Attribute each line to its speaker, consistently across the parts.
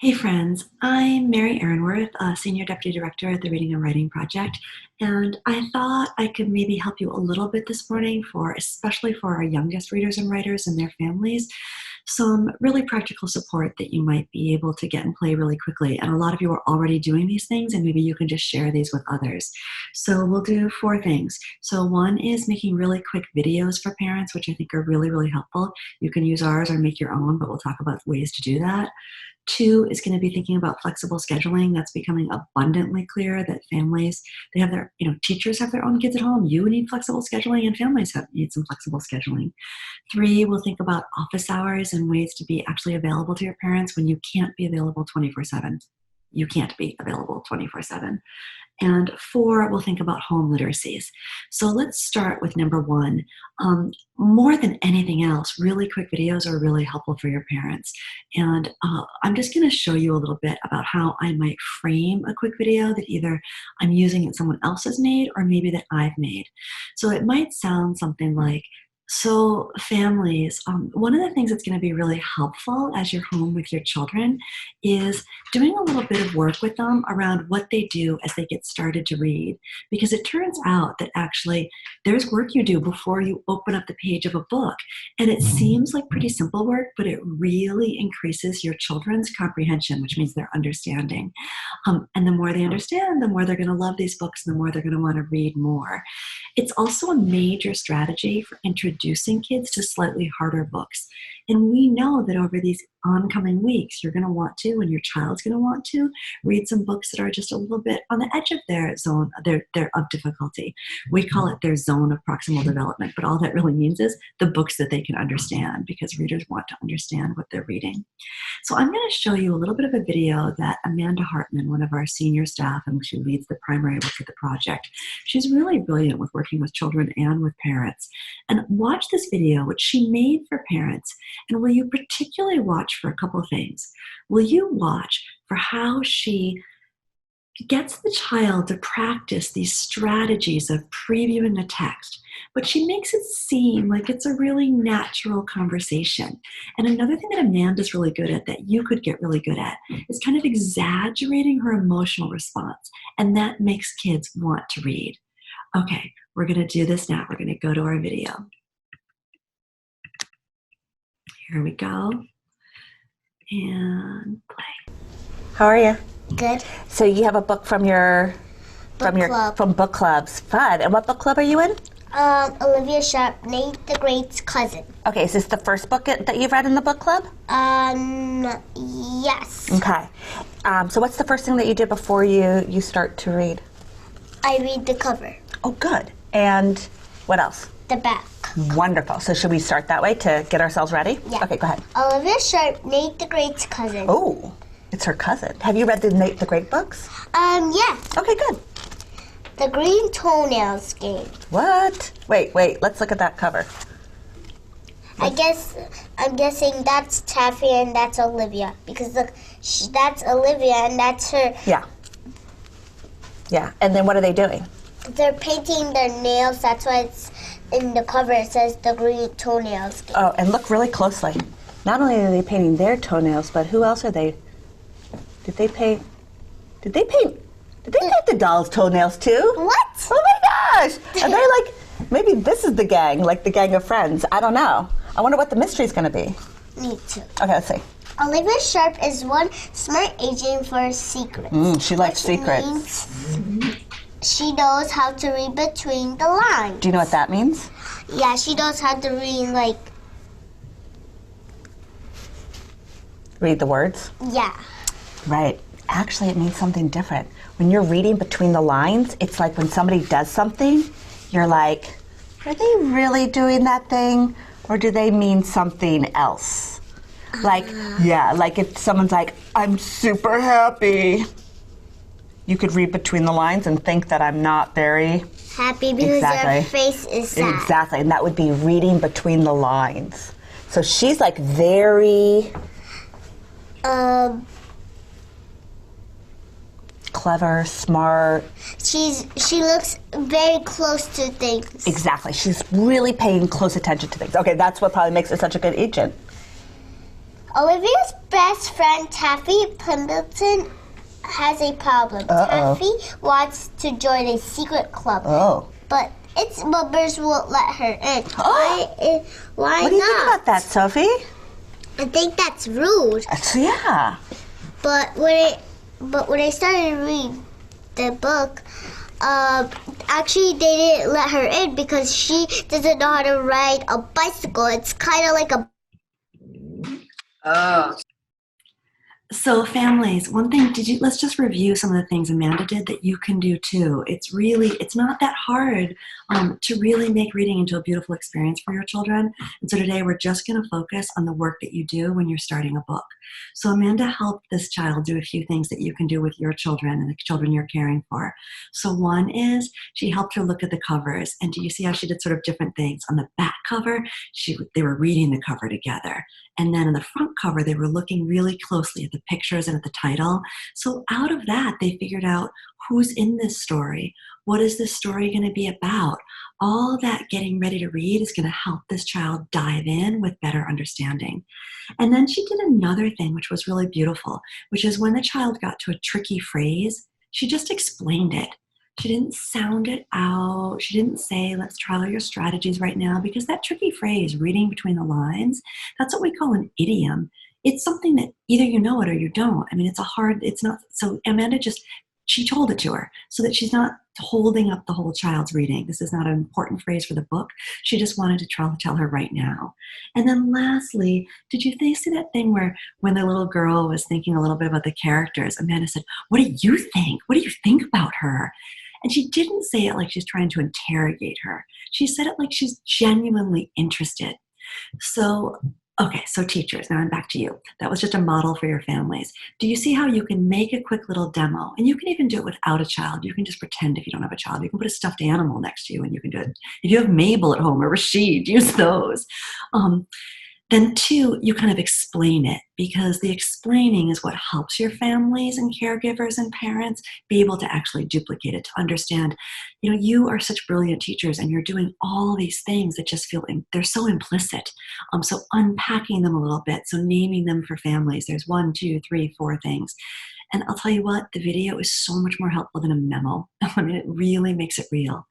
Speaker 1: Hey friends, I'm Mary Ehrenworth, Senior Deputy Director at the Reading and Writing Project, and I thought I could maybe help you a little bit this morning especially for our youngest readers and writers and their families, some really practical support that you might be able to get in play really quickly. And a lot of you are already doing these things, and maybe you can just share these with others. So we'll do 4 things. So one is making really quick videos for parents, which I think are really, really helpful. You can use ours or make your own, but we'll talk about ways to do that. 2 is going to be thinking about flexible scheduling. That's becoming abundantly clear that families, they have their, teachers have their own kids at home. You need flexible scheduling, and families need some flexible scheduling. 3, we'll think about office hours and ways to be actually available to your parents when you can't be available 24/7. You can't be available 24/7. And 4, we'll think about home literacies. So let's start with number 1. More than anything else, really quick videos are really helpful for your parents. And I'm just going to show you a little bit about how I might frame a quick video that either I'm using that someone else has made or maybe that I've made. So it might sound something like, so families, one of the things that's going to be really helpful as you're home with your children is doing a little bit of work with them around what they do as they get started to read. Because it turns out that actually there's work you do before you open up the page of a book. And it seems like pretty simple work, but it really increases your children's comprehension, which means their understanding. And the more they understand, the more they're going to love these books, and the more they're going to want to read more. It's also a major strategy for introducing kids to slightly harder books. And we know that over these oncoming weeks, you're going to want to, and your child's going to want to, read some books that are just a little bit on the edge of their zone, of difficulty. We call it their zone of proximal development, but all that really means is the books that they can understand, because readers want to understand what they're reading. So I'm going to show you a little bit of a video that Amanda Hartman, one of our senior staff, and she leads the primary work at the project. She's really brilliant with working with children and with parents. And watch this video, which she made for parents. And will you particularly watch for a couple of things? Will you watch for how she gets the child to practice these strategies of previewing a text, but she makes it seem like it's a really natural conversation. And another thing that Amanda's really good at, that you could get really good at, is kind of exaggerating her emotional response. And that makes kids want to read. Okay, we're going to do this now. We're going to go to our video. Here we go. And play.
Speaker 2: How are you?
Speaker 3: Good.
Speaker 2: So you have a book from from book clubs. Fun. And what book club are you in?
Speaker 3: Olivia Sharp, Nate the Great's cousin.
Speaker 2: Okay, is this the first book that you've read in the book club?
Speaker 3: Yes.
Speaker 2: Okay. So what's the first thing that you did before you start to read?
Speaker 3: I read the cover.
Speaker 2: Oh, good. And what else?
Speaker 3: The back.
Speaker 2: Wonderful. So should we start that way to get ourselves ready?
Speaker 3: Yeah.
Speaker 2: Okay, go ahead.
Speaker 3: Olivia Sharp, Nate the Great's cousin.
Speaker 2: Oh, it's her cousin. Have you read the Nate the Great books?
Speaker 3: Yeah.
Speaker 2: Okay, good.
Speaker 3: The Green Toenails Game.
Speaker 2: What? Wait. Let's look at that cover.
Speaker 3: I'm guessing that's Taffy and that's Olivia, because look, that's Olivia and that's her.
Speaker 2: Yeah. Yeah. And then what are they doing?
Speaker 3: They're painting their nails. That's why it's in the cover. It says the Green Toenails Game.
Speaker 2: Oh, and look really closely. Not only are they painting their toenails, but who else are they? Did they paint the doll's toenails too?
Speaker 3: What?
Speaker 2: Oh my gosh! Are they like, maybe this is the gang, like the gang of friends. I don't know. I wonder what the mystery's gonna be.
Speaker 3: Me too.
Speaker 2: Okay, let's see.
Speaker 3: Olivia Sharp is one smart agent for secrets.
Speaker 2: She likes secrets.
Speaker 3: Means she knows how to read between the lines.
Speaker 2: Do you know what that means?
Speaker 3: Yeah, she knows how to read,
Speaker 2: Read the words?
Speaker 3: Yeah.
Speaker 2: Right. Actually, it means something different. When you're reading between the lines, it's like when somebody does something, you're like, are they really doing that thing? Or do they mean something else? Like if someone's like, I'm super happy. You could read between the lines and think that I'm not very
Speaker 3: happy because their face is sad.
Speaker 2: Exactly, and that would be reading between the lines. So she's like very clever, smart.
Speaker 3: She looks very close to things.
Speaker 2: Exactly. She's really paying close attention to things. Okay, that's what probably makes her such a good agent.
Speaker 3: Olivia's best friend Taffy Pendleton has a problem. Taffy wants to join a secret club. But its members won't let her in. Why
Speaker 2: What do you think about that, Sophie?
Speaker 3: I think that's rude.
Speaker 2: Yeah.
Speaker 3: But when I started reading the book, actually they didn't let her in because she doesn't know how to ride a bicycle. It's kind of like a...
Speaker 1: So families, one thing, let's just review some of the things Amanda did that you can do too. It's not that hard to really make reading into a beautiful experience for your children. And so today we're just going to focus on the work that you do when you're starting a book. So Amanda helped this child do a few things that you can do with your children and the children you're caring for. So one is she helped her look at the covers. And do you see how she did sort of different things? On the back cover, they were reading the cover together. And then in the front cover, they were looking really closely at the pictures and at the title. So out of that, they figured out who's in this story. What is this story going to be about? All that getting ready to read is going to help this child dive in with better understanding. And then she did another thing, which was really beautiful, which is when the child got to a tricky phrase, she just explained it. She didn't sound it out. She didn't say, let's try all your strategies right now, because that tricky phrase, reading between the lines, that's what we call an idiom. It's something that either you know it or you don't. I mean, it's not, so Amanda she told it to her so that she's not holding up the whole child's reading. This is not an important phrase for the book. She just wanted to tell her right now. And then lastly, did you see that thing where when the little girl was thinking a little bit about the characters, Amanda said, what do you think? What do you think about her? And she didn't say it like she's trying to interrogate her. She said it like she's genuinely interested. So teachers, now I'm back to you. That was just a model for your families. Do you see how you can make a quick little demo? And you can even do it without a child. You can just pretend if you don't have a child. You can put a stuffed animal next to you and you can do it. If you have Mabel at home or Rashid, use those. Then two, you kind of explain it, because the explaining is what helps your families and caregivers and parents be able to actually duplicate it, to understand, you are such brilliant teachers and you're doing all these things that just they're so implicit. So unpacking them a little bit, so naming them for families. There's 1, 2, 3, 4 things. And I'll tell you what, the video is so much more helpful than a memo. I mean, it really makes it real.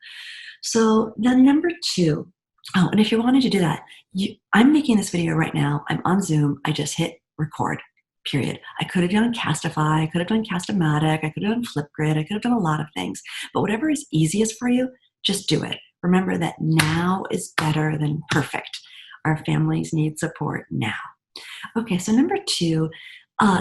Speaker 1: So then number 2, and if you wanted to do that, I'm making this video right now. I'm on Zoom. I just hit record, period. I could have done Castify. I could have done Cast-O-Matic. I could have done Flipgrid. I could have done a lot of things. But whatever is easiest for you, just do it. Remember that now is better than perfect. Our families need support now. Okay, so number 2,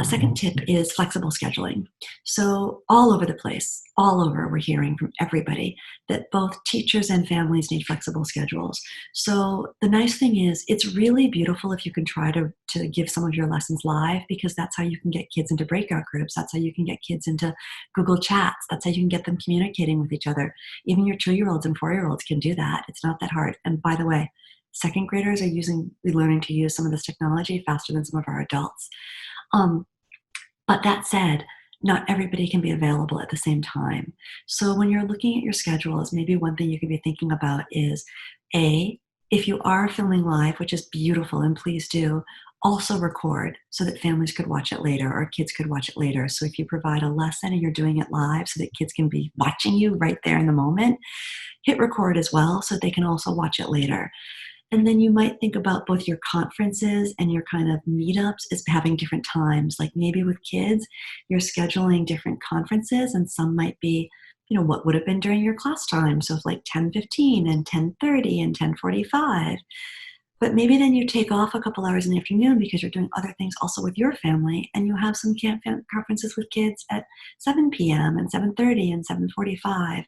Speaker 1: second tip is flexible scheduling. So all over the place, we're hearing from everybody that both teachers and families need flexible schedules. So the nice thing is, it's really beautiful if you can try to give some of your lessons live, because that's how you can get kids into breakout groups. That's how you can get kids into Google Chats. That's how you can get them communicating with each other. Even your 2-year-olds and 4-year-olds can do that. It's not that hard. And by the way, second graders are learning to use some of this technology faster than some of our adults. But that said, not everybody can be available at the same time. So when you're looking at your schedules, maybe one thing you could be thinking about is, if you are filming live, which is beautiful, and please do, also record so that families could watch it later or kids could watch it later. So if you provide a lesson and you're doing it live so that kids can be watching you right there in the moment, hit record as well so they can also watch it later. And then you might think about both your conferences and your kind of meetups as having different times. Like maybe with kids, you're scheduling different conferences, and some might be, what would have been during your class time. So it's like 10:15 and 10:30 and 10:45. But maybe then you take off a couple hours in the afternoon because you're doing other things also with your family, and you have some conferences with kids at 7 p.m. and 7:30 and 7:45.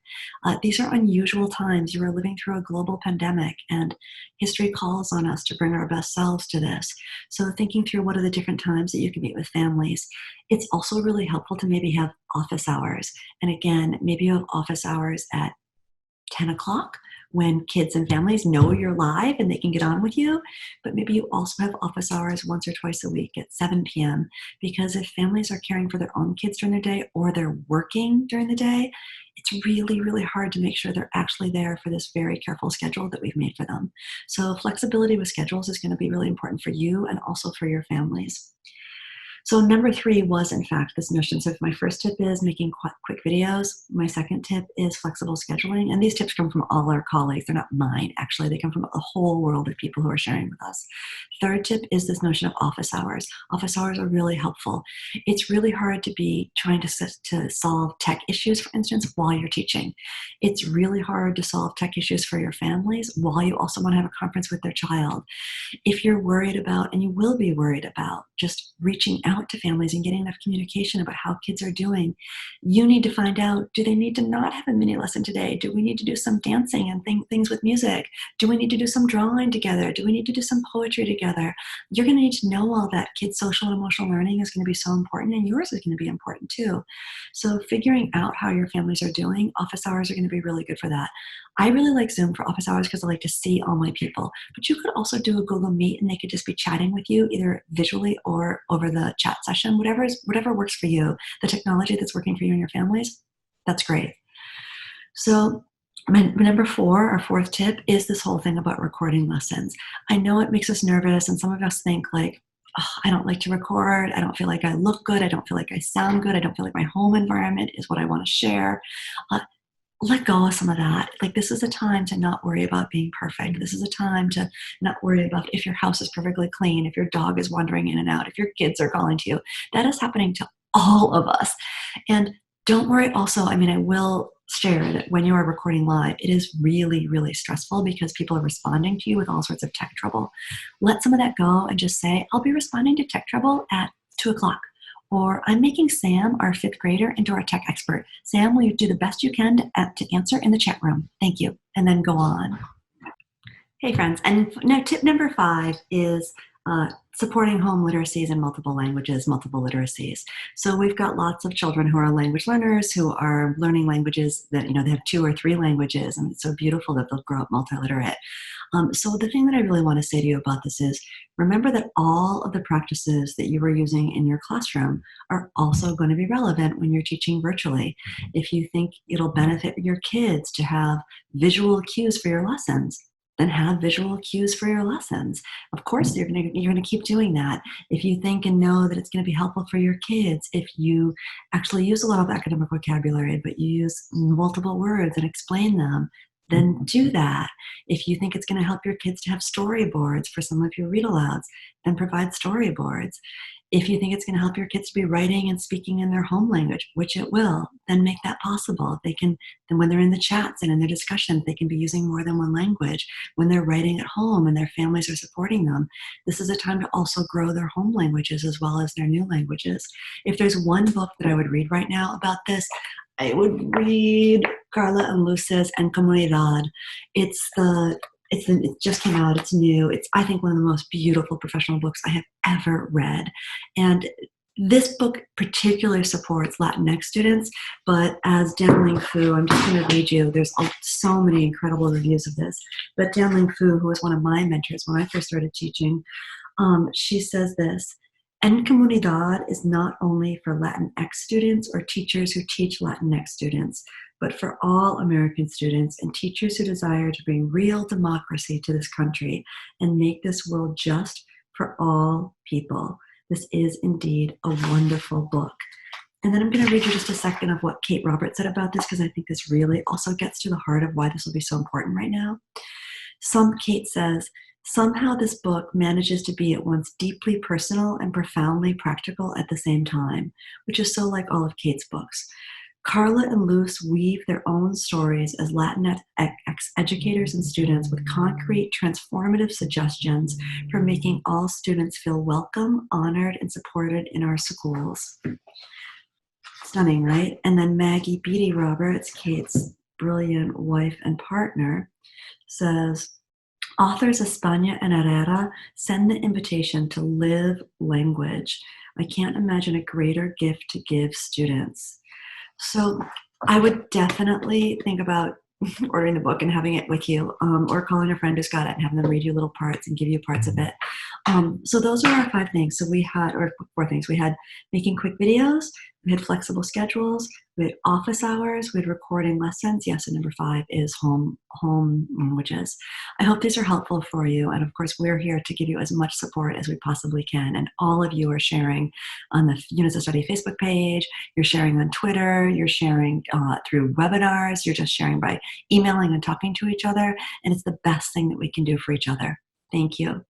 Speaker 1: These are unusual times. You are living through a global pandemic, and history calls on us to bring our best selves to this. So thinking through what are the different times that you can meet with families. It's also really helpful to maybe have office hours. And again, maybe you have office hours at 10 o'clock when kids and families know you're live and they can get on with you, but maybe you also have office hours once or twice a week at 7 p.m. Because if families are caring for their own kids during the day or they're working during the day, it's really, really hard to make sure they're actually there for this very careful schedule that we've made for them. So flexibility with schedules is going to be really important for you and also for your families. So number 3 was, in fact, this notion. So if my first tip is making quick videos, my second tip is flexible scheduling. And these tips come from all our colleagues. They're not mine, actually. They come from a whole world of people who are sharing with us. Third tip is this notion of office hours. Office hours are really helpful. It's really hard to be trying to solve tech issues, for instance, while you're teaching. It's really hard to solve tech issues for your families while you also want to have a conference with their child. If you're worried about, and you will be worried about, just reaching out to families and getting enough communication about how kids are doing, you need to find out, do they need to not have a mini lesson today? Do we need to do some dancing and things with music? Do we need to do some drawing together? Do we need to do some poetry together? You're going to need to know all that. Kids' social and emotional learning is going to be so important, and yours is going to be important too. So figuring out how your families are doing, office hours are going to be really good for that. I really like Zoom for office hours because I like to see all my people. But you could also do a Google Meet and they could just be chatting with you either visually or over the chat session, whatever works for you. The technology that's working for you and your families, that's great. So my number 4, our fourth tip, is this whole thing about recording lessons. I know it makes us nervous, and some of us think like, oh, I don't like to record. I don't feel like I look good. I don't feel like I sound good. I don't feel like my home environment is what I want to share. Let go of some of that. Like, this is a time to not worry about being perfect. This is a time to not worry about if your house is perfectly clean, if your dog is wandering in and out, if your kids are calling to you. That is happening to all of us. And don't worry also, I will share that when you are recording live, it is really, really stressful because people are responding to you with all sorts of tech trouble. Let some of that go and just say, I'll be responding to tech trouble at 2 o'clock. Or I'm making Sam, our 5th grader, into our tech expert. Sam, will you do the best you can to answer in the chat room? Thank you. And then go on. Hey, friends. And now tip number 5 is supporting home literacies in multiple languages, multiple literacies. So we've got lots of children who are language learners, who are learning languages that, they have 2 or 3 languages, and it's so beautiful that they'll grow up multiliterate. So the thing that I really want to say to you about this is, remember that all of the practices that you are using in your classroom are also going to be relevant when you're teaching virtually. If you think it'll benefit your kids to have visual cues for your lessons, then have visual cues for your lessons. Of course, you're going to keep doing that. If you think and know that it's going to be helpful for your kids, if you actually use a lot of academic vocabulary, but you use multiple words and explain them, then do that. If you think it's going to help your kids to have storyboards for some of your read-alouds, then provide storyboards. If you think it's going to help your kids to be writing and speaking in their home language, which it will, then make that possible. Then when they're in the chats and in their discussions, they can be using more than one language. When they're writing at home and their families are supporting them, this is a time to also grow their home languages as well as their new languages. If there's one book that I would read right now about this, I would read Carla and Luce's En Comunidad. It just came out. It's new. It's, I think, one of the most beautiful professional books I have ever read. And this book particularly supports Latinx students, but as Danling Fu, I'm just going to read you, there's so many incredible reviews of this, but Danling Fu, who was one of my mentors when I first started teaching, she says this: En Comunidad is not only for Latinx students or teachers who teach Latinx students, but for all American students and teachers who desire to bring real democracy to this country and make this world just for all people. This is indeed a wonderful book. And then I'm going to read you just a second of what Kate Roberts said about this, because I think this really also gets to the heart of why this will be so important right now. Kate says, somehow this book manages to be at once deeply personal and profoundly practical at the same time, which is so like all of Kate's books. Carla and Luce weave their own stories as Latinx educators and students with concrete, transformative suggestions for making all students feel welcome, honored, and supported in our schools. Stunning, right? And then Maggie Beatty Roberts, Kate's brilliant wife and partner, says, authors España and Herrera send the invitation to live language. I can't imagine a greater gift to give students. So I would definitely think about, ordering the book and having it with you, or calling a friend who's got it and having them read you little parts and give you parts of it. So those are our 5 things. So we had, or 4 things. We had making quick videos, we had flexible schedules, we had office hours, we had recording lessons. Yes, and number 5 is home languages. I hope these are helpful for you. And of course, we're here to give you as much support as we possibly can. And all of you are sharing on the Units of Study Facebook page, you're sharing on Twitter, you're sharing through webinars, you're just sharing by emailing and talking to each other. And it's the best thing that we can do for each other. Thank you.